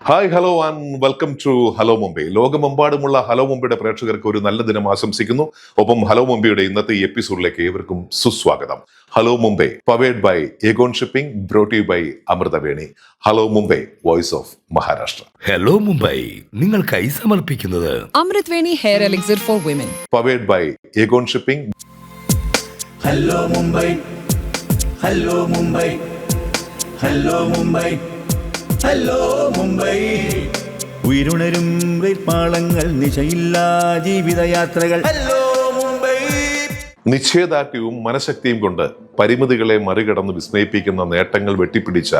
Hi hello and welcome to hello Mumbai. ലോകമെമ്പാടുമുള്ള hello മുംബൈയുടെ പ്രേക്ഷകർക്ക് ഒരു നല്ല ദിനം ആശംസിക്കുന്നു. ഒപ്പം ഹലോ മുംബൈയുടെ ഇന്നത്തെ ഈ എപ്പിസോഡിലേക്ക് ഏവർക്കും സുസ്വാഗതം. Hello Mumbai powered by Aegon shipping, brought you by Amritaveni. Hello Mumbai, voice of Maharashtra. Hello Mumbai നിങ്ങൾക്കായി സമർപ്പിക്കുന്നത് Amritaveni hair elixir for women, powered by Aegon shipping. Hello Mumbai, hello Mumbai, hello Mumbai, hello Mumbai. ഉയരുണരും പാളങ്ങൾ, നിശയില്ലാ ജീവിതയാത്രകൾ. ഹലോ മുംബൈ. നിശ്ചയദാർഢ്യവും മനഃശക്തിയും കൊണ്ട് പരിമിതികളെ മറികടന്ന് വിസ്മയിപ്പിക്കുന്ന നേട്ടങ്ങൾ വെട്ടിപ്പിടിച്ച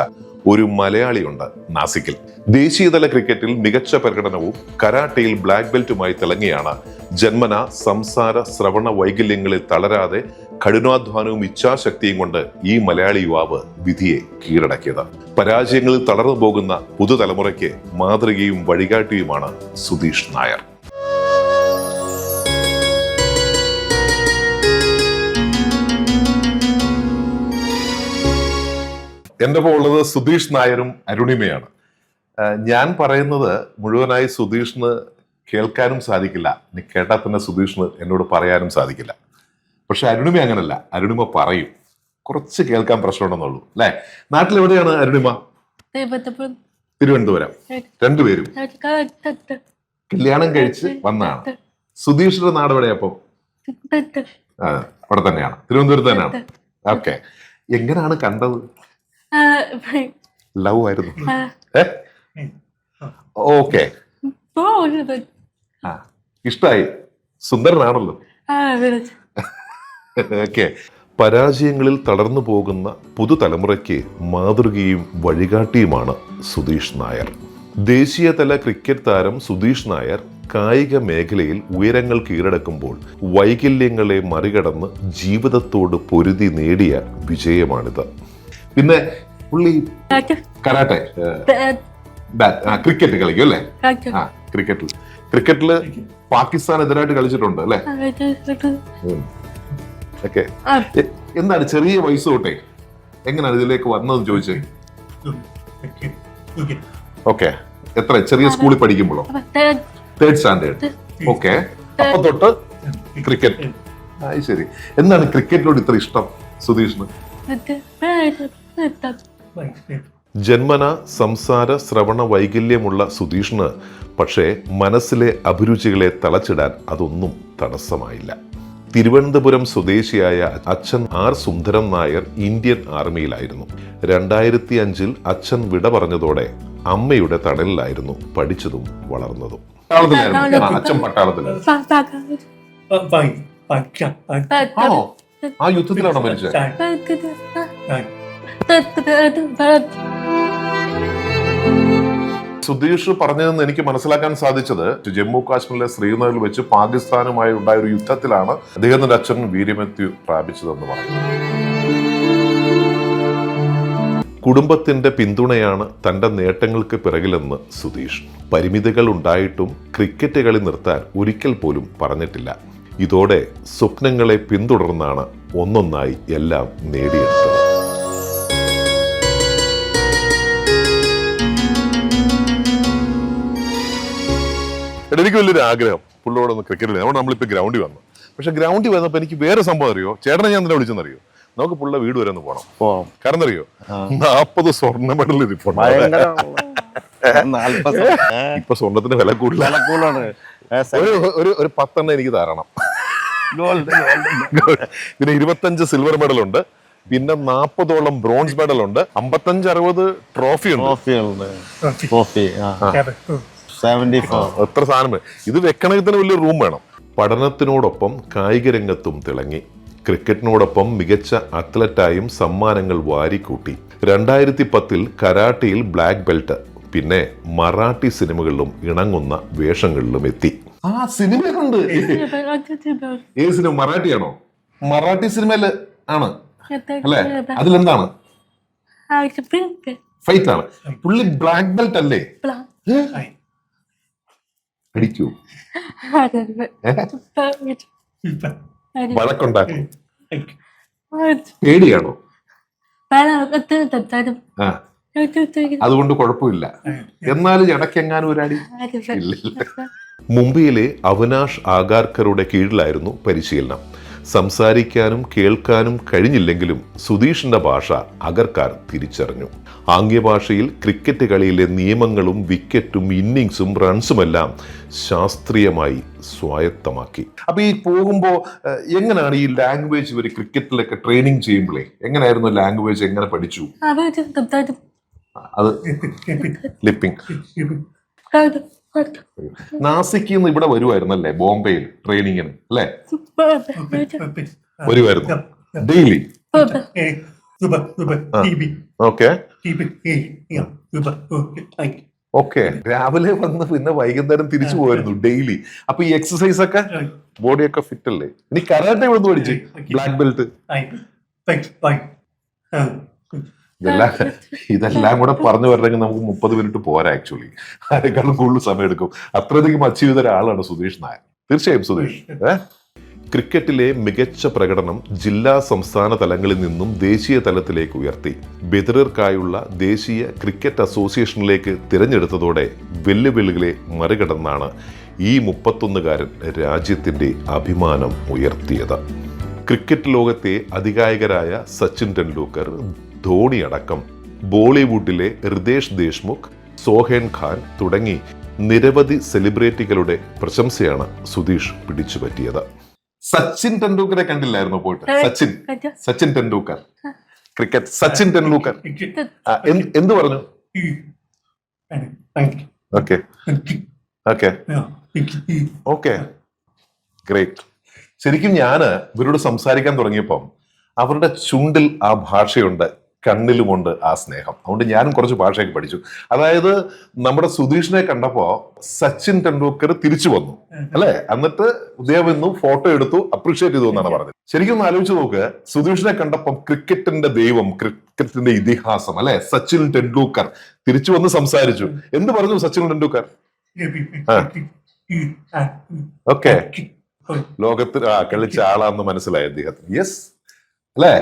ഒരു മലയാളിയുണ്ട് നാസിക്കിൽ. ദേശീയതല ക്രിക്കറ്റിൽ മികച്ച പ്രകടനവും കരാട്ടയിൽ ബ്ലാക്ക് ബെൽറ്റുമായി തിളങ്ങിയാണ് ജന്മന സംസാര ശ്രവണ വൈകല്യങ്ങളിൽ തളരാതെ കഠിനാധ്വാനവും ഇച്ഛാശക്തിയും കൊണ്ട് ഈ മലയാളി യുവാവ് വിധിയെ കീഴടക്കിയത്. പരാജയങ്ങളിൽ തളർന്നു പോകുന്ന പുതുതലമുറയ്ക്ക് മാതൃകയും വഴികാട്ടിയുമാണ് സുധീഷ് നായർ. എന്റെ ഒപ്പം ഉള്ളത് സുധീഷ് നായരും അരുണിമയാണ്. ഞാൻ പറയുന്നത് മുഴുവനായി സുധീഷിന് കേൾക്കാനും സാധിക്കില്ല, ഇനി കേട്ടാൽ തന്നെ സുധീഷിന് എന്നോട് പറയാനും സാധിക്കില്ല. പക്ഷെ അരുണിമ അങ്ങനല്ല, അരുണിമ പറയും. കുറച്ച് കേൾക്കാൻ പ്രശ്നമുണ്ടെന്നുള്ളൂ അല്ലെ. നാട്ടിൽ എവിടെയാണ് അരുണിമ? തിരുവനന്തപുരം. രണ്ടുപേരും കല്യാണം കഴിച്ച് വന്നാണ്. സുധീഷിന്റെ നാട് എവിടെയാ? അപ്പം അവിടെ തന്നെയാണ്, തിരുവനന്തപുരത്ത് തന്നെയാണ്. ഓക്കെ. എങ്ങനെയാണ് കണ്ടത്? ലവ് ആയിരുന്നു? ഓക്കെ, ഇഷ്ടായി. സുന്ദരനാണല്ലോ. ഓക്കെ. പരാജയങ്ങളിൽ തളർന്നു പോകുന്ന പുതുതലമുറയ്ക്ക് മാതൃകയും വഴികാട്ടിയുമാണ് സുധീഷ് നായർ. ദേശീയതല ക്രിക്കറ്റ് താരം സുധീഷ് നായർ കായിക മേഖലയിൽ ഉയരങ്ങൾ കീഴടക്കുമ്പോൾ വൈകല്യങ്ങളെ മറികടന്ന് ജീവിതത്തോട് പൊരുതി നേടിയ വിജയമാണിത്. പിന്നെ പുള്ളി കരാട്ടെ, ക്രിക്കറ്റ് കളിക്കും അല്ലേ? ക്രിക്കറ്റില് പാകിസ്ഥാനെതിരായിട്ട് കളിച്ചിട്ടുണ്ട് അല്ലെ? ഓക്കെ. എന്താണ് ചെറിയ വയസ്സ് തൊട്ടേ എങ്ങനെയാണ് ഇതിലേക്ക് വന്നതെന്ന് ചോദിച്ചേ? ഓക്കെ. എത്ര ചെറിയ സ്കൂളിൽ പഠിക്കുമ്പോഴോ? Third standard. ഓക്കെ. അപ്പൊ തൊട്ട് ക്രിക്കറ്റ്. ശരി. എന്താണ് ക്രിക്കറ്റിനോട് ഇത്ര ഇഷ്ടം സുധീഷിന്? ജന്മന സംസാര ശ്രവണ വൈകല്യമുള്ള സുധീഷിന് പക്ഷേ മനസ്സിലെ അഭിരുചികളെ തളച്ചിടാൻ അതൊന്നും തടസ്സമായില്ല. തിരുവനന്തപുരം സ്വദേശിയായ അച്ഛൻ ആർ സുന്ദരം നായർ ഇന്ത്യൻ ആർമിയിലായിരുന്നു. 2005 അച്ഛൻ വിട പറഞ്ഞതോടെ അമ്മയുടെ തണലിലായിരുന്നു പഠിച്ചതും വളർന്നതും. അച്ഛൻ പട്ടാളത്തിലായിരുന്നു. ആ യുദ്ധത്തിലാണോ മരിച്ചത്? സുധീഷ് പറഞ്ഞതെന്ന് എനിക്ക് മനസ്സിലാക്കാൻ സാധിച്ചത് ജമ്മു കാശ്മീരിലെ ശ്രീനഗറിൽ വെച്ച് പാകിസ്ഥാനുമായി ഉണ്ടായ ഒരു യുദ്ധത്തിലാണ് അദ്ദേഹത്തിന്റെ അച്ഛൻ വീരമൃത്യു പ്രാപിച്ചതെന്ന് പറയുന്നു. കുടുംബത്തിന്റെ പിന്തുണയാണ് തന്റെ നേട്ടങ്ങൾക്ക് പിറകിലെന്ന് സുധീഷ്. പരിമിതികൾ ഉണ്ടായിട്ടും ക്രിക്കറ്റ് കളി നിർത്താൻ ഒരിക്കൽ പോലും പറഞ്ഞിട്ടില്ല. ഇതോടെ സ്വപ്നങ്ങളെ പിന്തുടർന്നാണ് ഒന്നൊന്നായി എല്ലാം നേടിയെടുത്തത്. എനിക്ക് വലിയൊരു ആഗ്രഹം പുള്ളിയോടൊന്ന് ക്രിക്കറ്റ് കളി. അതുകൊണ്ട് നമ്മളിപ്പോ ഗ്രൗണ്ടിൽ വന്നു. പക്ഷെ ഗ്രൗണ്ടിൽ വന്നപ്പോ എനിക്ക് വേറെ സംഭവം അറിയോ? ചേട്ടനെ ഞാൻ തന്നെ വിളിച്ചെന്നറിയോ? നമുക്ക് പുള്ള വീട് വരെ ഒന്ന് പോകണം. കാരണം അറിയോ, 40 സ്വർണ്ണ മെഡൽ ഇരിപ്പുണ്ട്. ഇപ്പൊ സ്വർണ്ണത്തിന്റെ വില കൂടുതലാണ്. ഒരു 10 എനിക്ക് തരണം. പിന്നെ 25 സിൽവർ മെഡൽ ഉണ്ട്, പിന്നെ 40ഓളം ബ്രോൺസ് മെഡൽ ഉണ്ട്, 55-60 ട്രോഫി ഉണ്ട്. എത്ര സാധനം! ഇത് വെക്കണമെങ്കിൽ തന്നെ വലിയ റൂം വേണം. പഠനത്തിനോടൊപ്പം കായിക രംഗത്തും തിളങ്ങി. ക്രിക്കറ്റിനോടൊപ്പം മികച്ച അത്ലറ്റായും സമ്മാനങ്ങൾ വാരിക്കൂട്ടി. 2010 കരാട്ടയിൽ ബ്ലാക്ക് ബെൽറ്റ്, പിന്നെ മറാഠി സിനിമകളിലും ഇണങ്ങുന്ന വേഷങ്ങളിലും എത്തി. ആ സിനിമയുണ്ട്. ഏത് സിനിമ? മറാഠിയാണോ? മറാഠി സിനിമയില് ആണ് അല്ലേ? അതിലെന്താണ്? ഫൈറ്റ് ആണ്. പുള്ളി ബ്ലാക്ക് ബെൽറ്റ് അല്ലേ? അടിക്കൂ? വഴക്കുണ്ടാക്കും? പേടിയാണോ? അതുകൊണ്ട് കുഴപ്പമില്ല. എന്നാലും ഇടയ്ക്കെങ്ങാനും ഒരടി ഇല്ല. മുംബൈയിലെ അവിനാഷ് ആഗാർക്കറുടെ കീഴിലായിരുന്നു പരിശീലനം. സംസാരിക്കാനും കേൾക്കാനും കഴിഞ്ഞില്ലെങ്കിലും സുധീഷിന്റെ ഭാഷ അഗർക്കാർ തിരിച്ചറിഞ്ഞു. ആംഗ്യഭാഷയിൽ ക്രിക്കറ്റ് കളിയിലെ നിയമങ്ങളും വിക്കറ്റും ഇന്നിങ്സും റൺസുമെല്ലാം ശാസ്ത്രീയമായി സ്വായത്തമാക്കി. അപ്പൊ ഈ പോകുമ്പോ എങ്ങനെയാണ് ഈ ലാംഗ്വേജ് ഇവർ ക്രിക്കറ്റിലൊക്കെ ട്രെയിനിങ് ചെയ്യുമ്പോഴേ എങ്ങനെയായിരുന്നു ലാംഗ്വേജ്, എങ്ങനെ പഠിച്ചു? അത് ലിപ്പിംഗ്. നാസിക്കിൽ നിന്ന് ഇവിടെ വരുമായിരുന്നല്ലേ ബോംബെയിൽ ട്രെയിനിങ്ങിന് അല്ലേ? വരുമായിരുന്നു ഡെയിലി. Okay okay. രാവിലെ വന്ന് പിന്നെ വൈകുന്നേരം തിരിച്ചു പോയിരുന്നു ഡെയിലി. അപ്പൊ ഈ എക്സസൈസ് ഒക്കെ ബോഡിയൊക്കെ ഫിറ്റ് അല്ലേ? ഇനി കരാട്ടെ ഇവിടെ പഠിച്ചു ബ്ലാക്ക് ബെൽറ്റ്. ഇതെല്ലാം കൂടെ പറഞ്ഞു വരണമെങ്കിൽ നമുക്ക് 30 മിനിറ്റ് പോരാ. ആക്ച്വലി അതിനേക്കാളും കൂടുതൽ സമയം എടുക്കും. അത്രയധികം അച്ചീവ് ചെയ്ത ഒരാളാണ് സുധീഷ് നായർ. തീർച്ചയായും സുധീഷ് ക്രിക്കറ്റിലെ മികച്ച പ്രകടനം ജില്ലാ സംസ്ഥാന തലങ്ങളിൽ നിന്നും ദേശീയ തലത്തിലേക്ക് ഉയർത്തി. ബെതിറർക്കായുള്ള ദേശീയ ക്രിക്കറ്റ് അസോസിയേഷനിലേക്ക് തിരഞ്ഞെടുത്തതോടെ വെല്ലുവിളികളെ മറികടന്നാണ് ഈ 31കാരൻ രാജ്യത്തിന്റെ അഭിമാനം ഉയർത്തിയത്. ക്രിക്കറ്റ് ലോകത്തെ അതികായകരായ സച്ചിൻ ടെണ്ടുൽക്കർ, ധോണി അടക്കം ബോളിവുഡിലെ ഹൃദേശ് ദേശ്മുഖ്, സോഹൻ ഖാൻ തുടങ്ങി നിരവധി സെലിബ്രിറ്റികളുടെ പ്രശംസയാണ് സുധീഷ് പിടിച്ചുപറ്റിയത്. സച്ചിൻ ടെണ്ടുൽക്കറെ കണ്ടില്ലായിരുന്നു പോയിട്ട്? സച്ചിൻ ടെണ്ടുൽക്കർ ക്രിക്കറ്റ്. സച്ചിൻ ടെണ്ടുൽക്കർ എന്ത് പറഞ്ഞു? Okay okay okay great. ശരിക്കും ഞാന് ഇവരോട് സംസാരിക്കാൻ തുടങ്ങിയപ്പം അവരുടെ ചുണ്ടിൽ ആ ഭാഷയുണ്ട്, കണ്ണിലുമുണ്ട് ആ സ്നേഹം. അതുകൊണ്ട് ഞാനും കുറച്ച് ഭാഷയൊക്കെ പഠിച്ചു. അതായത് നമ്മുടെ സുധീഷിനെ കണ്ടപ്പോ സച്ചിൻ ടെണ്ടുൽക്കർ തിരിച്ചു വന്നു അല്ലെ, എന്നിട്ട് അദ്ദേഹം ഇന്നും ഫോട്ടോ എടുത്തു, അപ്രീഷിയേറ്റ് ചെയ്തു എന്നാണ് പറഞ്ഞത്. ശരിക്കും ഒന്ന് ആലോചിച്ച് നോക്ക്, സുധീഷിനെ കണ്ടപ്പം ക്രിക്കറ്റിന്റെ ദൈവം, ക്രിക്കറ്റിന്റെ ഇതിഹാസം അല്ലെ സച്ചിൻ ടെണ്ടുൽക്കർ തിരിച്ചു വന്ന് സംസാരിച്ചു. എന്ത് പറഞ്ഞു സച്ചിൻ ടെണ്ടുൽക്കർ? ഓക്കെ, ലോകത്തിൽ കളിച്ച ആളാന്ന് മനസ്സിലായി അദ്ദേഹത്തിന്. യെസ് അല്ലേ?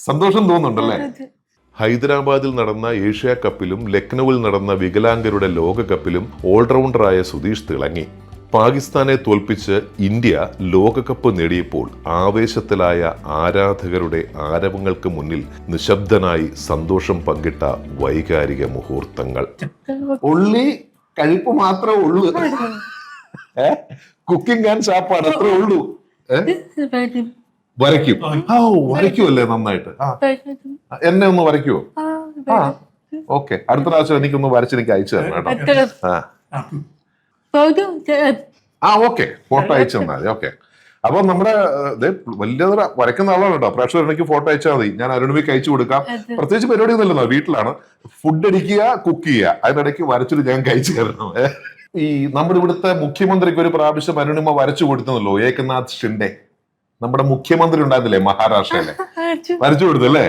സന്തോഷം തോന്നുന്നുണ്ടല്ലേ? ഹൈദരാബാദിൽ നടന്ന ഏഷ്യ കപ്പിലും ലക്നൌവിൽ നടന്ന വികലാംഗരുടെ ലോകകപ്പിലും ഓൾറൗണ്ടറായ സുധീഷ് തിളങ്ങി. പാകിസ്ഥാനെ തോൽപ്പിച്ച് ഇന്ത്യ ലോകകപ്പ് നേടിയപ്പോൾ ആവേശത്തിലായ ആരാധകരുടെ ആരവങ്ങൾക്ക് മുന്നിൽ നിശബ്ദനായി സന്തോഷം പങ്കിട്ട വൈകാരിക മുഹൂർത്തങ്ങൾ. ഉള്ളി കഴിപ്പ് മാത്രമേ ഉള്ളൂ, കുക്കിംഗ് ആൻഡ് ചാപ്പാട് അത്രേ ഉള്ളൂ. വരയ്ക്കും. വരയ്ക്കുമല്ലേ നന്നായിട്ട്? എന്നെ ഒന്ന് വരയ്ക്കുവോ? ഓക്കെ, അടുത്ത പ്രാവശ്യം എനിക്കൊന്ന് വരച്ച് എനിക്ക് അയച്ചു തരണം കേട്ടോ. ഓക്കെ, ഫോട്ടോ അയച്ചു തന്നാൽ മതി. ഓക്കെ, അപ്പൊ നമ്മുടെ വലിയ വരയ്ക്കുന്ന ആളാണ് കേട്ടോ. പ്രേക്ഷകർ എനിക്ക് ഫോട്ടോ അയച്ചാൽ മതി, ഞാൻ അരുണിമയ്ക്ക് അയച്ചു കൊടുക്കാം. പ്രത്യേകിച്ച് പരിപാടി ഒന്നുമല്ലോ, വീട്ടിലാണ്. ഫുഡ് അടിക്കുക, കുക്ക് ചെയ്യുക, അതിനിടയ്ക്ക് വരച്ചിട്ട് ഞാൻ അയച്ചു തരണം. ഈ നമ്മുടെ ഇവിടുത്തെ മുഖ്യമന്ത്രിക്ക് ഒരു പ്രാവശ്യം അരുണിമ വരച്ചു കൊടുത്തല്ലോ, ഏകനാഥ് ഷിൻഡെ. നമ്മുടെ മുഖ്യമന്ത്രി ഉണ്ടായിരുന്നില്ലേ മഹാരാഷ്ട്രയിലെ, വരച്ചു കൊടുത്തല്ലേ?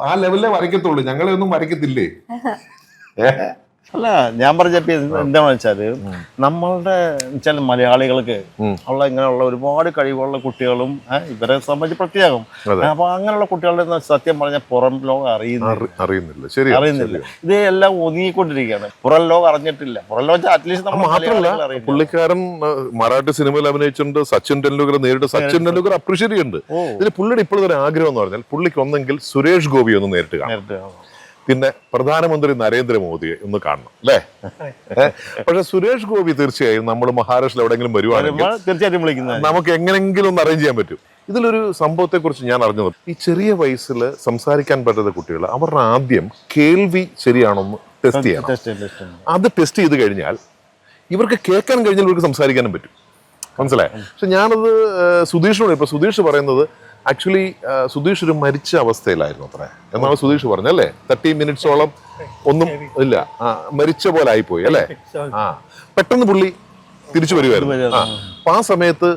ആ ലെവലിലേ വരയ്ക്കത്തുള്ളൂ, ഞങ്ങളെ ഒന്നും വരയ്ക്കത്തില്ലേ? അല്ല, ഞാൻ പറഞ്ഞപ്പോ എന്താണെന്ന് വെച്ചാല് നമ്മളുടെ വെച്ചാൽ മലയാളികൾക്ക് ഉള്ള ഇങ്ങനെയുള്ള ഒരുപാട് കഴിവുള്ള കുട്ടികളും ഇവരെ സംബന്ധിച്ച് പ്രത്യേകം. അപ്പൊ അങ്ങനെയുള്ള കുട്ടികളുടെ സത്യം പറഞ്ഞാൽ പുറം ലോകം അറിയുന്നില്ല. ഇത് എല്ലാം ഒതുങ്ങിക്കൊണ്ടിരിക്കുകയാണ്. പുറം ലോകം അറിഞ്ഞിട്ടില്ല. പുറം ലോകം അറ്റ്ലീസ്റ്റ് പുള്ളിക്കാരൻ മറാഠി സിനിമയിൽ അഭിനയിച്ചിട്ടുണ്ട്. സച്ചിൻ ടെണ്ടുൽക്കർ നേരിട്ട് സച്ചിൻ ടെണ്ടുൽക്കർ അപ്രീഷിയേറ്റ് ചെയ്യുന്നുണ്ട്. ഇതിൽ പുള്ളിയുടെ ഇപ്പോഴത്തെ ഒരു ആഗ്രഹം എന്ന് പറഞ്ഞാൽ പുള്ളിക്ക് ഒന്നെങ്കിൽ സുരേഷ് ഗോപി ഒന്ന് നേരിട്ട് കാണാം, പിന്നെ പ്രധാനമന്ത്രി നരേന്ദ്രമോദിയെ ഒന്ന് കാണണം അല്ലേ? പക്ഷെ സുരേഷ് ഗോപി തീർച്ചയായും നമ്മൾ മഹാരാഷ്ട്രയിൽ എവിടെയെങ്കിലും വരുവാണെങ്കിൽ തീർച്ചയായിട്ടും വിളിക്കുന്നത് നമുക്ക് എങ്ങനെങ്കിലും ഒന്ന് അറേഞ്ച് ചെയ്യാൻ പറ്റും. ഇതിലൊരു സംഭവത്തെ കുറിച്ച് ഞാൻ അറിഞ്ഞത്, ഈ ചെറിയ വയസ്സിൽ സംസാരിക്കാൻ പറ്റാത്ത കുട്ടികൾ അവരുടെ ആദ്യം കേൾവി ശരിയാണോന്ന് ടെസ്റ്റ് ചെയ്യണം. അത് ടെസ്റ്റ് ചെയ്ത് കഴിഞ്ഞാൽ ഇവർക്ക് കേൾക്കാൻ കഴിഞ്ഞാൽ ഇവർക്ക് സംസാരിക്കാനും പറ്റും. മനസ്സിലായി? പക്ഷെ ഞാനത് സുധീഷിനോട്, ഇപ്പൊ സുധീഷ് പറയുന്നത് ആക്ച്വലി സുധീഷ് ഒരു മരിച്ച അവസ്ഥയിലായിരുന്നു അത്ര എന്നാണ് സുധീഷ് പറഞ്ഞല്ലേ. 30 മിനിറ്റ്സോളം ഒന്നും ഇല്ല, മരിച്ച പോലെ ആയിപ്പോയി അല്ലേ? പെട്ടെന്ന് പുള്ളി തിരിച്ചു വരുമായിരുന്നു. അപ്പൊ ആ സമയത്ത്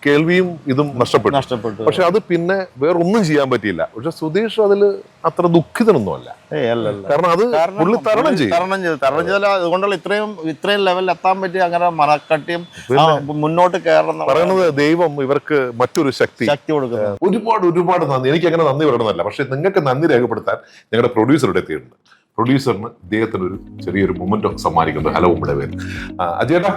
കേൾവിയും ഇതും നഷ്ടപ്പെട്ടു. പക്ഷെ അത് പിന്നെ വേറൊന്നും ചെയ്യാൻ പറ്റിയില്ല. പക്ഷെ സുധീഷ് അതിൽ അത്ര ദുഃഖിതനൊന്നുമല്ല. കാരണം അത് പുള്ളി തരണം ചെയ്താൽ അതുകൊണ്ടുള്ള ഇത്രയും ലെവലിൽ എത്താൻ പറ്റി. അങ്ങനെ മനക്കട്ടിയും മുന്നോട്ട് കയറുന്ന പറയുന്നത് ദൈവം ഇവർക്ക് മറ്റൊരു ശക്തി കൊടുക്കുന്നു. ഒരുപാട് നന്ദി. എനിക്ക് അങ്ങനെ നന്ദി പറയണമെന്നല്ല, പക്ഷെ നിങ്ങൾക്ക് നന്ദി രേഖപ്പെടുത്താൻ ഞങ്ങളുടെ പ്രൊഡ്യൂസറുടെ എത്തിയിട്ടുണ്ട്. പ്രൊഡ്യൂസറിന് ഇദ്ദേഹത്തിന് ഒരു ചെറിയൊരു മൊമെന്റ് സമ്മാനിക്കുന്നു. ഹലോ മുമ്പേ പേര് അജയേട്ടാ.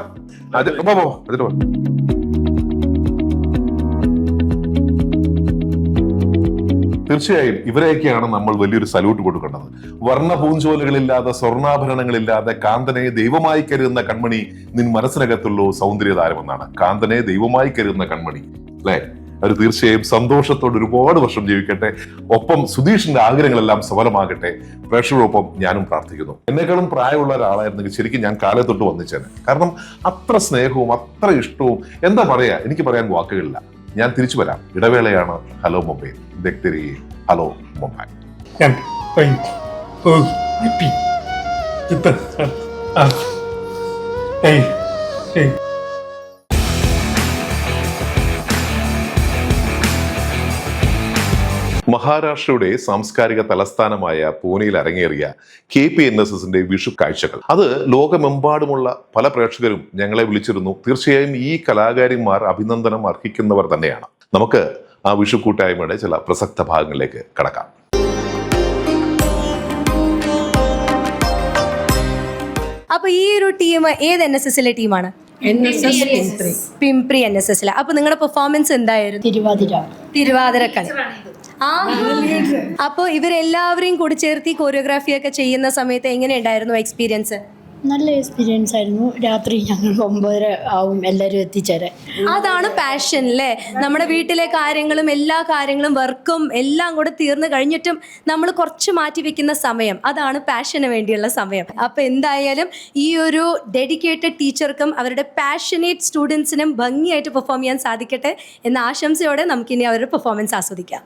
തീർച്ചയായും ഇവരെയൊക്കെയാണ് നമ്മൾ വലിയൊരു സല്യൂട്ട് കൊടുക്കേണ്ടത്. വർണ്ണ പൂഞ്ചോലുകളില്ലാതെ, സ്വർണ്ണാഭരണങ്ങളില്ലാതെ കാന്തനെ ദൈവമായി കരുതുന്ന കൺമണി നിൻ മനസ്സിനകത്തുള്ളൂ സൗന്ദര്യതാരമെന്നാണ്. കാന്തനെ ദൈവമായി കരുതുന്ന കൺമണി അല്ലെ? അവർ തീർച്ചയായും സന്തോഷത്തോടെ ഒരുപാട് വർഷം ജീവിക്കട്ടെ. ഒപ്പം സുധീഷിന്റെ ആഗ്രഹങ്ങളെല്ലാം സഫലമാകട്ടെ. പ്രേക്ഷകരൊപ്പം ഞാനും പ്രാർത്ഥിക്കുന്നു. എന്നെക്കാളും പ്രായമുള്ള ഒരാളായിരുന്നെങ്കിൽ ശരിക്കും ഞാൻ കാലത്തൊട്ട് വന്നിച്ചേനെ. കാരണം അത്ര സ്നേഹവും അത്ര ഇഷ്ടവും, എന്താ പറയാ, എനിക്ക് പറയാൻ വാക്കുകളില്ല. ഞാൻ തിരിച്ചു വരാം. ഇടവേളയാണ് ഹലോ മുംബൈ. ഹലോ മുംബൈ. മഹാരാഷ്ട്രയുടെ സാംസ്കാരിക തലസ്ഥാനമായ പൂനെയിൽ അരങ്ങേറിയ KPNSSന്റെ വിഷു കാഴ്ചകൾ, അത് ലോകമെമ്പാടുമുള്ള പല പ്രേക്ഷകരും ഞങ്ങളെ വിളിച്ചിരുന്നു. തീർച്ചയായും ഈ കലാകാരിമാർ അഭിനന്ദനം അർഹിക്കുന്നവർ തന്നെയാണ്. നമുക്ക് ആ വിഷു കൂട്ടായ്മയുടെ ചില പ്രസക്ത ഭാഗങ്ങളിലേക്ക് കടക്കാം. അപ്പൊ ഈ ഒരു ടീം ഏത് NSSലെ ടീമാണ്? പിംപ്രി NSSലെ. അപ്പൊ നിങ്ങളുടെ പെർഫോമൻസ് എന്തായിരുന്നു? തിരുവാതിരക്കളി. അപ്പൊ ഇവരെല്ലാവരെയും കൂടി ചേർത്ത് കൊറിയോഗ്രാഫി ഒക്കെ ചെയ്യുന്ന സമയത്ത് എങ്ങനെയുണ്ടായിരുന്നു എക്സ്പീരിയൻസ്? നല്ല എക്സ്പീരിയൻസ് ആയിരുന്നു. രാത്രി ഞങ്ങൾ 9:30 ആവും എല്ലാവരും എത്തിച്ചേരാൻ. അതാണ് പാഷൻ അല്ലേ? നമ്മുടെ വീട്ടിലെ കാര്യങ്ങളും എല്ലാ കാര്യങ്ങളും വർക്കും എല്ലാം കൂടെ തീർന്നു കഴിഞ്ഞിട്ടും നമ്മൾ കുറച്ച് മാറ്റി വെക്കുന്ന സമയം, അതാണ് പാഷന് വേണ്ടിയുള്ള സമയം. അപ്പൊ എന്തായാലും ഈ ഒരു ഡെഡിക്കേറ്റഡ് ടീച്ചർക്കും അവരുടെ പാഷനേറ്റ് സ്റ്റുഡൻസിനും ഭംഗിയായിട്ട് പെർഫോം ചെയ്യാൻ സാധിക്കട്ടെ എന്ന ആശംസയോടെ നമുക്കിനി അവരുടെ പെർഫോമൻസ് ആസ്വദിക്കാം.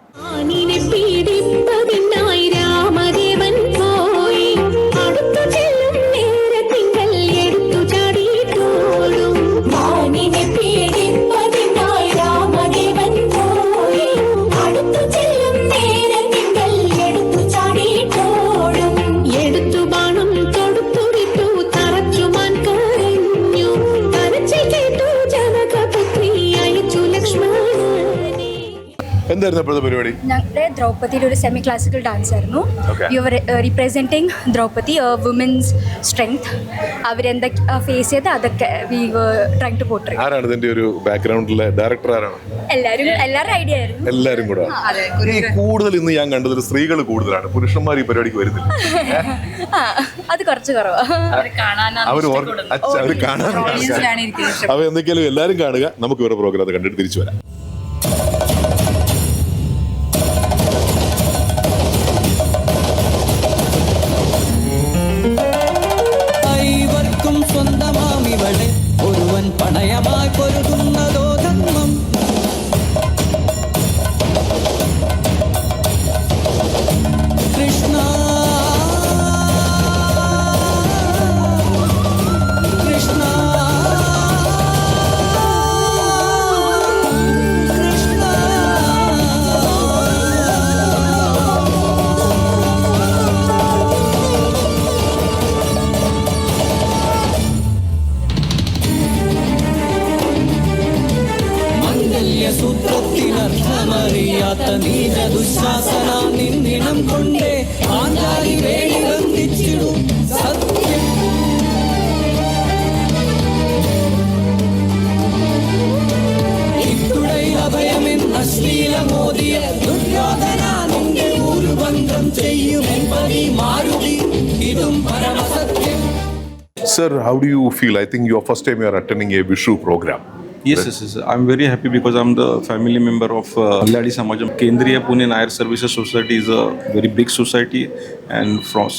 എന്തായിരുന്നു ഇപ്പോഴത്തെ പരിപാടി? ഞങ്ങളുടെ ദ്രൗപദിയുടെ ഒരു സെമി ക്ലാസിക്കൽ ഡാൻസ് ആയിരുന്നു. You are representing Draupadi women's strength. അവരെന്തൊക്കെ ഫേസ് ചെയ്ത് അതൊക്കെ we were trying to portray. ആരാണ് ഇതിന്റെ ഒരു ബാക്ക്ഗ്രൗണ്ടിലെ ഡയറക്ടർ? ആരാണ്? എല്ലാവരുടെ ഐഡിയ ആയിരുന്നു. എല്ലാരും കൂടെ. ഈ കൂടുതൽ ഇന്ന് ഞാൻ കണ്ടത് സ്ത്രീകൾ കൂടുതലാണ്, പുരുഷന്മാർ ഈ പരിപാടിക്ക് വരുന്നില്ല. അത് കുറച്ച് കുറവാണ്. അവർ കാണാൻ അവ എന്തൊക്കെയാലും എല്ലാരും കാണുക. നമുക്ക് ഇവരുടെ പ്രോഗ്രാം അത് കണ്ടിട്ട് തിരിച്ചു വരാം. സ്വന്തമാമിവളെ ഒരുവൻ പണയമായി പൊരുതുന്നതോ ധർമ്മം. കൃഷ്ണ കൃഷ്ണ സൂത്രത്തിനർത്ഥമറിയാത്ത നീച ദുശാസന നിന്നിണം കൊണ്ടേ ആചാരി വേണി ബന്ധിച്ചിടും സത്യം. ഇത്തുടൈ അഭയമെന്ന ശ്ലീലമോദിയ ദുര്യോധന നിന്റെ ഒരു ബന്ധം ചെയ്യുമെമ്പതി മാരുതി ഇതും പരമസത്യം. Sir, how do you feel? I think your first time you are attending a Vishu program. Yes. I'm very happy because I'm the family member of Malayali Samajam. Kendriya Pune Nair Services Society is a very big society, and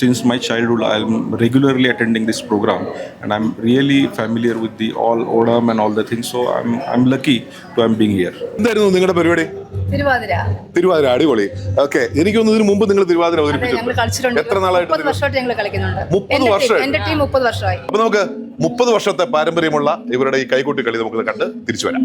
since my childhood I'm regularly attending this program, and I'm really familiar with the all Odam and all the things. So I'm lucky to am being here. എന്തായിരുന്നു നിങ്ങളുടെ പരിപാടി? തിരുവാതിര. അടിപൊളി. Okay, എനിക്കൊന്നും ഇതിനു മുമ്പ് നിങ്ങൾ തിരുവാതിര അവതരിപ്പിച്ചിട്ടുണ്ട്. എത്ര നാളായിട്ട്? 30 വർഷമായിട്ട് ഞങ്ങൾ കളിക്കുന്നുണ്ട്. 30 വർഷം. എന്റെ ടീം 30 വർഷമായി. അപ്പൊ നമുക്ക് 30 വർഷത്തെ പാരമ്പര്യമുള്ള ഇവരുടെ ഈ കൈകൊട്ടി കളി നമുക്ക് കണ്ട് തിരിച്ചു വരാം.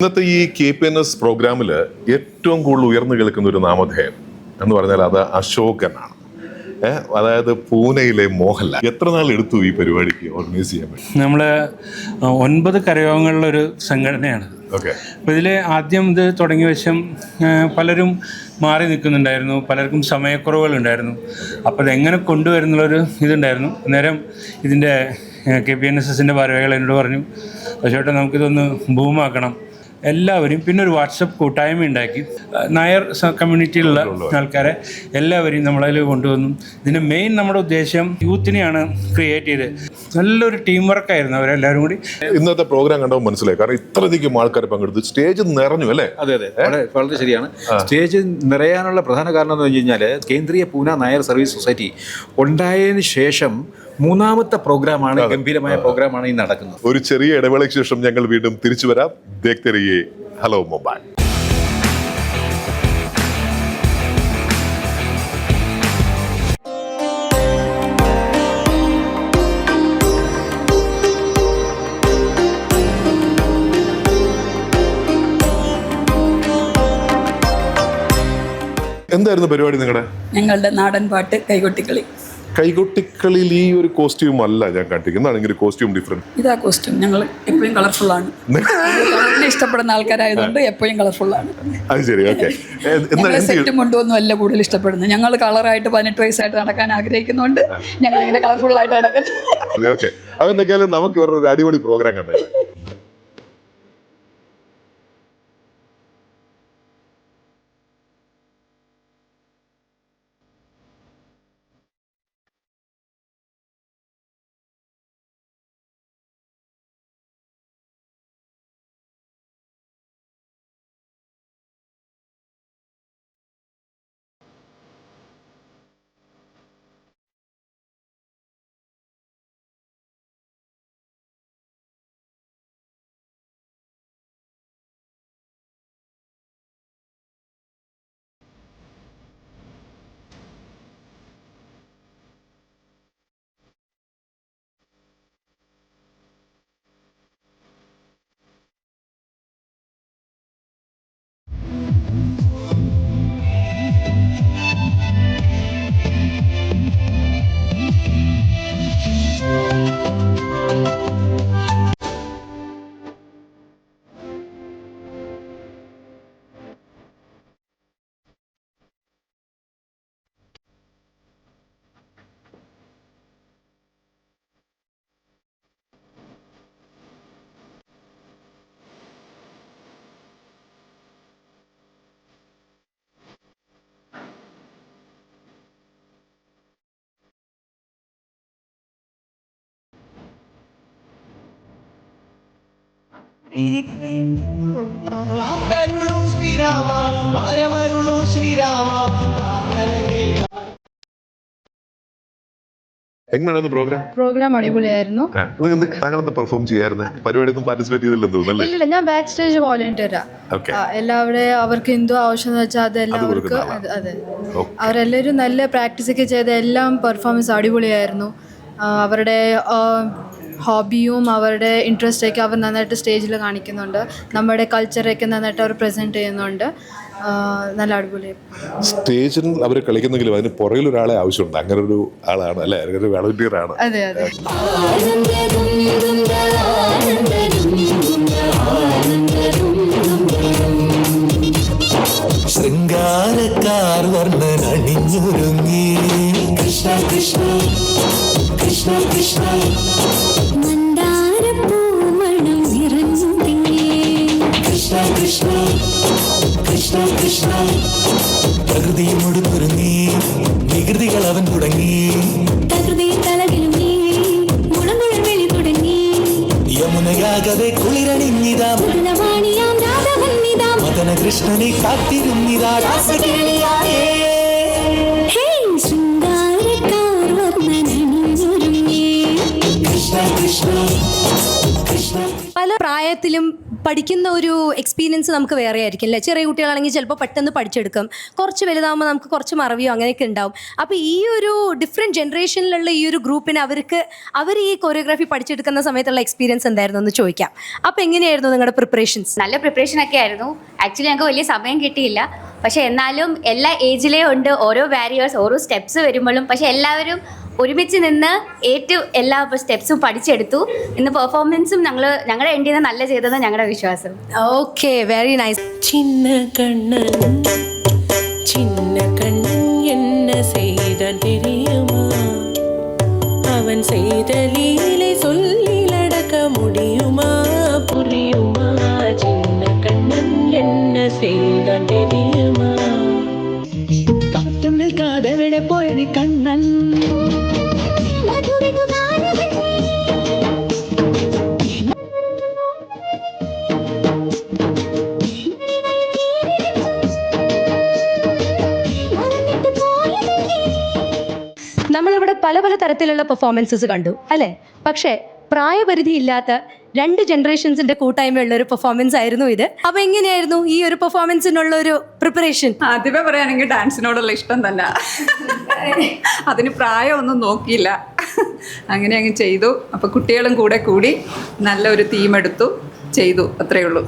ഇന്നത്തെ ഈ KPNS പ്രോഗ്രാമിൽ ഏറ്റവും കൂടുതൽ ഉയർന്നു കേൾക്കുന്ന ഒരു നാമധേയം എന്ന് പറഞ്ഞാൽ അത് അശോകനാണ്. അതായത് പൂനെയിലെ മോഹൻലാൽ. എത്ര നാൾ എടുത്തു ഈ പരിപാടിക്ക് ഓർഗനൈസ് ചെയ്യാൻ വേണ്ടി? നമ്മൾ 9 കരയോഗങ്ങളിലൊരു സംഘടനയാണ്. ഓക്കെ. അപ്പോൾ ഇതിൽ ആദ്യം ഇത് തുടങ്ങിയ വശം പലരും മാറി നിൽക്കുന്നുണ്ടായിരുന്നു, പലർക്കും സമയക്കുറവുകളുണ്ടായിരുന്നു. അപ്പോൾ അതെങ്ങനെ കൊണ്ടുവരുന്നുള്ളൊരു ഇതുണ്ടായിരുന്നു. അന്നേരം ഇതിൻ്റെ KPNSSൻ്റെ ഭാരവാഹികൾ എന്നോട് പറഞ്ഞു, പക്ഷേ നമുക്കിതൊന്ന് ബൂമാക്കണം. എല്ലാവരും പിന്നെ ഒരു വാട്സപ്പ് കൂട്ടായ്മ ഉണ്ടാക്കി നായർ കമ്മ്യൂണിറ്റിയിലുള്ള ആൾക്കാരെ എല്ലാവരെയും നമ്മളതിൽ കൊണ്ടുവന്നു. ഇതിൻ്റെ മെയിൻ നമ്മുടെ ഉദ്ദേശം യൂത്തിനെയാണ് ക്രിയേറ്റ് ചെയ്ത്. നല്ലൊരു ടീം വർക്കായിരുന്നു അവരെല്ലാവരും കൂടി. ഇന്നത്തെ പ്രോഗ്രാം കണ്ടപ്പോൾ മനസ്സിലായി, കാരണം ഇത്രയധികം ആൾക്കാർ പങ്കെടുത്തു, സ്റ്റേജ് നിറഞ്ഞു അല്ലേ? അതെ, വളരെ ശരിയാണ്. സ്റ്റേജ് നിറയാനുള്ള പ്രധാന കാരണം എന്ന് വെച്ച് കഴിഞ്ഞാൽ കേന്ദ്രീയ പൂന നായർ സർവീസ് സൊസൈറ്റി ഉണ്ടായതിന് ശേഷം 3ാമത്തെ പ്രോഗ്രാമാണ്, ഗംഭീരമായ പ്രോഗ്രാമാണ് ഈ നടക്കുന്നത്. ഒരു ചെറിയ ഇടവേളയ്ക്ക് ശേഷം ഞങ്ങൾ വീണ്ടും തിരിച്ചു വരാം. ദേഖ്തേ രഹിയേ ഹലോ മുംബൈ. എന്തായിരുന്നു പരിപാടി നിങ്ങളുടെ? ഞങ്ങളുടെ നാടൻ പാട്ട് കൈകൊട്ടിക്കളി. കൈകൊട്ടിക്കളിയിൽ ഈ ഒരു കോസ്റ്റ്യൂം അല്ല ഞാൻ കണ്ടിരിക്കുന്നത്. എന്താണ് കോസ്റ്റ്യൂം ഡിഫറെന്റ്? ഇതാ കോസ്റ്റ്യൂം. ഞങ്ങൾ എപ്പോഴും കളർഫുള്ളാണ്. കളറിനെ ഇഷ്ടപ്പെടുന്ന ആൾക്കാരായതുകൊണ്ട് എപ്പോഴും കളർഫുള്ളാണ്. അത് ശരി. ഓക്കെ. സെറ്റും കൊണ്ടുവന്നും അല്ല കൂടുതൽ ഇഷ്ടപ്പെടുന്നത്. ഞങ്ങൾ കളറായിട്ട് 18 വയസ്സായിട്ട് നടക്കാൻ ആഗ്രഹിക്കുന്നതുകൊണ്ട് ഞങ്ങൾ ഇങ്ങനെ കളർഫുള്ളായിട്ട് നടക്കുന്നത്. ഓക്കെ. അതെന്തൊക്കെയാലും നമുക്ക് ഇവരുടെ ഒരു അടിപൊളി പ്രോഗ്രാം കണ്ടേ. എങ്ങനെയായിരുന്നു പ്രോഗ്രാം അടിപൊളിയായിരുന്നു. താങ്കളെന്താ പെർഫോം ചെയ്യായിരുന്നു? പരിപാടിയൊന്നും പാർട്ടിസിപ്പേറ്റ് ചെയ്തില്ലെന്ന് തോന്നുന്നല്ലേ? ഇല്ല, ഞാൻ ബാക്ക് സ്റ്റേജ് വോളണ്ടിയറാ. എല്ലാവരും അവർക്ക് എന്തോ ആവശ്യം എന്ന് വെച്ചാൽ അതെല്ലാവർക്കും അതെ, അവരെല്ലാവരും നല്ല പ്രാക്ടീസ് ഒക്കെ ചെയ്ത് എല്ലാം പെർഫോമൻസ് അടിപൊളിയായിരുന്നു. അവരുടെ ഹോബിയും അവരുടെ ഇൻട്രസ്റ്റൊക്കെ അവർ നന്നായിട്ട് സ്റ്റേജിൽ കാണിക്കുന്നുണ്ട്. നമ്മുടെ കൾച്ചറൊക്കെ നന്നായിട്ട് അവർ പ്രസൻറ്റ് ചെയ്യുന്നുണ്ട്. നല്ല അടിപൊളിയായി. സ്റ്റേജിൽ അവർ കളിക്കുന്നെങ്കിലും അതിന് പുറകിൽ ഒരാളെ ആവശ്യമുണ്ട്. അങ്ങനെ ഒരു ആളാണ് അല്ലേ? ഒരു വളണ്ടിയർ ആണ്. അതെ അതെ. ശൃംഗാരക്കാർ വർണ്ണനണിഞ്ഞൊരുങ്ങി കൃഷ്ണ കൃഷ്ണ കൃഷ്ണ കൃഷ്ണ മന്ദാരപ്പൂമണം നിറഞ്ഞു തിങ്ങി കൃഷ്ണ കൃഷ്ണ കൃഷ്ണ കൃഷ്ണ പ്രകൃതിയും ഒടുക്കുരുങ്ങി വികൃതികൾ അവൻ തുടങ്ങി പ്രകൃതി തലകിലുങ്ങി മുളങ്കുഴൽ വെളി തുടങ്ങി യമുനയാകവെ കുളിരണിഞ്ഞിതാ മുല്ലവാണിയാം രാധവന്നിതാ മദന കൃഷ്ണനെ കാത്തിരുന്നിതാ രാസകേളിയായേ ഹേ ശൃംഗാരക്കാർ വർണ്ണനണിഞ്ഞൊരുങ്ങി കൃഷ്ണ കൃഷ്ണ കൃഷ്ണ. പല പ്രായത്തിലും പഠിക്കുന്ന ഒരു എക്സ്പീരിയൻസ് നമുക്ക് വേറെ ആയിരിക്കും അല്ലേ. ചെറിയ കുട്ടികളാണെങ്കിൽ ചിലപ്പോൾ പെട്ടെന്ന് പഠിച്ചെടുക്കും, കുറച്ച് വലുതാകുമ്പോൾ നമുക്ക് കുറച്ച് മറവിയോ അങ്ങനെയൊക്കെ ഉണ്ടാവും. അപ്പോൾ ഈ ഒരു ഡിഫറെൻറ്റ് ജനറേഷനിലുള്ള ഈ ഒരു ഗ്രൂപ്പിന് അവർ ഈ കൊറിയോഗ്രാഫി പഠിച്ചെടുക്കുന്ന സമയത്തുള്ള എക്സ്പീരിയൻസ് എന്തായിരുന്നു എന്ന് ചോദിക്കാം. അപ്പോൾ എങ്ങനെയായിരുന്നു നിങ്ങളുടെ പ്രിപ്പറേഷൻസ്? നല്ല പ്രിപ്പറേഷൻ ഒക്കെ ആയിരുന്നു. ആക്ച്വലി ഞങ്ങൾക്ക് വലിയ സമയം കിട്ടിയില്ല. പക്ഷേ എന്നാലും എല്ലാ ഏജിലേ ഉണ്ട് ഓരോ ബാരിയേഴ്സ്, ഓരോ സ്റ്റെപ്സ് വരുമ്പോഴും. പക്ഷേ എല്ലാവരും ഒരുമിച്ച് നിന്ന് ഏറ്റവും എല്ലാ സ്റ്റെപ്സും പഠിച്ചെടുത്തു. ഇന്ന് പെർഫോമൻസും ഞങ്ങളുടെ എൻഡിൽ നിന്ന് നല്ല ചെയ്തതെന്ന് ഞങ്ങളുടെ വിശ്വാസം. Okay, very nice. சின்ன கண்ணன் என்ன செய்தான் தெரியுமா? அவன் செய்த லீலை சொல்லில் அடக்க முடியுமா? புரியுமா? சின்ன கண்ணன் என்ன செய்தான் தெரியுமா? காத்தும் நிற்காத விட போயடி கண்ணன். നമ്മളിവിടെ പല പല തരത്തിലുള്ള പെർഫോമൻസസ് കണ്ടു അല്ലേ. പക്ഷേ പ്രായപരിധി ഇല്ലാത്ത 2 ജനറേഷൻസിന്റെ കൂട്ടായ്മയുള്ള ഒരു പെർഫോമൻസ് ആയിരുന്നു ഇത്. അപ്പൊ എങ്ങനെയായിരുന്നു ഈ ഒരു പെർഫോമൻസിനുള്ള ഒരു പ്രിപ്പറേഷൻ? ആദ്യമേ പറയുകയാണെങ്കിൽ ഡാൻസിനോടുള്ള ഇഷ്ടം തന്നെ, അതിന് പ്രായമൊന്നും നോക്കിയില്ല, അങ്ങനെ അങ്ങ് ചെയ്തു. അപ്പൊ കുട്ടികളും കൂടെ കൂടി നല്ലൊരു തീം എടുത്തു, ചെയ്തു, അത്രയേ ഉള്ളൂ.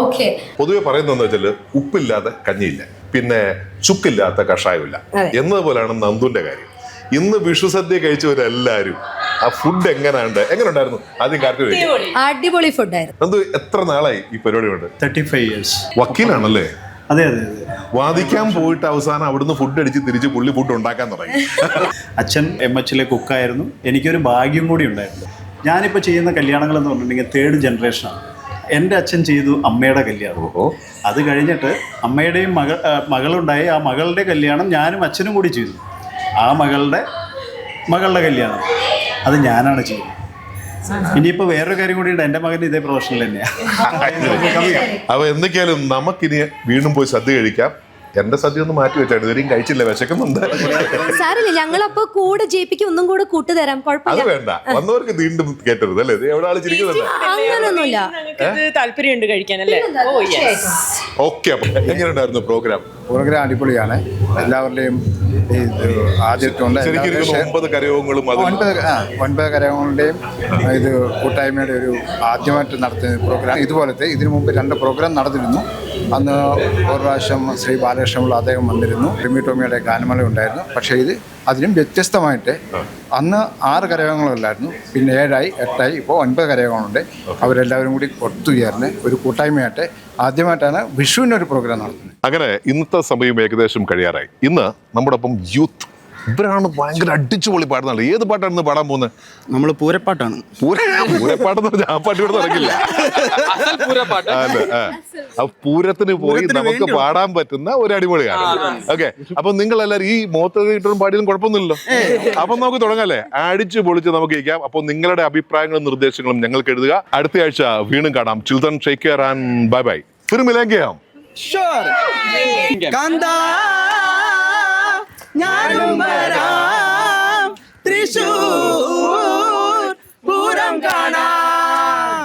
ഓക്കെ. പൊതുവെ പറയുന്നതെന്ന് വെച്ചാൽ ഉപ്പില്ലാതെ കഞ്ഞിയില്ല, പിന്നെ ചുക്കില്ലാത്ത കഷായമില്ല എന്നതുപോലെയാണ് നന്ദുന്റെ കാര്യം. ഇന്ന് വിഷുസദ്യ കഴിച്ചവരെല്ലാരും ആ ഫുഡ് എങ്ങനെ ഉണ്ടായിരുന്നു ആദ്യം കാര്യം? അടിപൊളി ഫുഡായിരുന്നു. നന്ദു, എത്ര നാളായി ഈ പരിപാടി കൊണ്ട്? 35 years. വക്കീലാണല്ലേ? അതെ അതെ അതെ. വാദിക്കാൻ പോയിട്ട് അവസാനം അവിടുന്ന് ഫുഡ് അടിച്ച് തിരിച്ച് പുള്ളി ഫുഡ് ഉണ്ടാക്കാൻ തുടങ്ങി. അച്ഛൻ MH കുക്കായിരുന്നു. എനിക്കൊരു ഭാഗ്യം കൂടി ഉണ്ടായിരുന്നു. ഞാനിപ്പോൾ ചെയ്യുന്ന കല്യാണങ്ങൾ എന്ന് പറഞ്ഞിട്ടുണ്ടെങ്കിൽ 3rd ജനറേഷനാണ്. എൻ്റെ അച്ഛൻ ചെയ്തു അമ്മയുടെ കല്യാണം. അത് കഴിഞ്ഞിട്ട് അമ്മയുടെയും മകളുണ്ടായി. ആ മകളുടെ കല്യാണം ഞാനും അച്ഛനും കൂടി ചെയ്തു. ആ മകളുടെ കല്യാണം അത് ഞാനാണ് ചെയ്യുന്നത്. ഇനിയിപ്പോൾ വേറൊരു കാര്യം കൂടി ഉണ്ട്, എൻ്റെ മകൻ ഇതേ പ്രൊഫഷണൽ തന്നെയാണ്. അപ്പൊ എന്തൊക്കെയാലും നമുക്കിനി വീണ്ടും പോയി സദ്യ കഴിക്കാം. എന്റെ സദ്യ ഒന്ന് മാറ്റി വെച്ചാണ്, ഇതുവരെയും കഴിച്ചില്ല, വിശക്കുന്നുണ്ട്. സാറില്ല, ഞങ്ങളപ്പോ കൂടെ ജയിപ്പിക്ക് ഒന്നും കൂടെ കൂട്ടുതരാം, അത് വേണ്ട, വന്നവർക്ക് വീണ്ടും കേട്ടരുത് അല്ലേ? എവിടെ ആള് ചിരിക്കുന്നുണ്ട്? അങ്ങനൊന്നുമില്ല, താല്പര്യമുണ്ട് കഴിക്കാനല്ലേ. ഓക്കെ. അപ്പൊ എങ്ങനെയുണ്ടായിരുന്നു പ്രോഗ്രാം? അടിപൊളിയാണ്. എല്ലാവരുടെയും ആദ്യത്തെ 9 കരയോഗങ്ങളും 9 കരയോഗങ്ങളുടെയും ഇത് കൂട്ടായ്മയുടെ ഒരു ആദ്യമായിട്ട് നടത്തുന്ന പ്രോഗ്രാം. ഇതുപോലത്തെ ഇതിനു മുമ്പ് 2 പ്രോഗ്രാം നടന്നിരുന്നു. അന്ന് ഒരു പ്രാവശ്യം ശ്രീ ബാലകൃഷ്ണപിള്ള അദ്ദേഹം വന്നിരുന്നു, റിമി ടോമിയുടെ ഗാനമേള ഉണ്ടായിരുന്നു. പക്ഷേ ഇത് അതിനും വ്യത്യസ്തമായിട്ട് അന്ന് 6 കരയോഗങ്ങളല്ലായിരുന്നു, പിന്നെ 7ആയി 8ആയി, ഇപ്പോൾ 9 കരയോഗങ്ങളുണ്ട്. അവരെല്ലാവരും കൂടി ഒത്തുചേർന്ന് ഒരു കൂട്ടായ്മയായിട്ട് ആദ്യമായിട്ടാണ് വിഷുവിനൊരു പ്രോഗ്രാം നടത്തുന്നത്. അങ്ങനെ ഇന്നത്തെ സമയം ഏകദേശം കഴിയാറായി. ഇന്ന് നമ്മുടെ ഒപ്പം യൂത്ത് ഇവരാണ് ഭയങ്കര അടിച്ചുപൊളി പാടുന്നത്. ഏത് പാട്ടാണ് പാടാൻ പോകുന്നത്? നമ്മൾ പൂരപ്പാട്ടാണ്. പൂരപ്പാട്ടെന്ന് പറഞ്ഞാൽ ആ പാട്ട് ഇവിടെ തുടങ്ങില്ല. പൂരത്തിന് പോയി നമുക്ക് പാടാൻ പറ്റുന്ന ഒരു അടിപൊളിയാണ്. ഓക്കെ, അപ്പൊ നിങ്ങൾ എല്ലാവരും ഈ മോത്തം പാടിയാലും കുഴപ്പമൊന്നുമില്ലല്ലോ. അപ്പൊ നമുക്ക് തുടങ്ങാല്ലേ? അടിച്ചു പൊളിച്ച് നമുക്ക് ഇരിക്കാം. അപ്പൊ നിങ്ങളുടെ അഭിപ്രായങ്ങളും നിർദ്ദേശങ്ങളും ഞങ്ങൾക്ക് എഴുതുക. അടുത്ത ആഴ്ച വീണ്ടും കാണാം. Children take care and bye bye. फिर मिलेंगे हम. Sure. Kanda ഞാനും വരാം തൃശ്ശൂർ പൂരം കാണാം.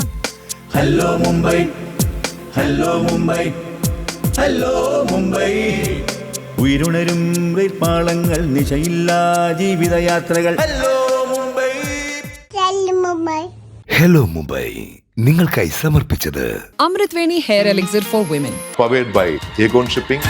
Hello Mumbai, hello Mumbai, hello Mumbai. ഉയരുണരും പാളങ്ങൾ, നിശയില്ലാ ജീവിതയാത്രകൾ. Hello Mumbai, hello Mumbai. Hello Mumbai നിങ്ങൾക്കായി സമർപ്പിച്ചത് Amritaveni hair elixir for women, powered by Aegon shipping.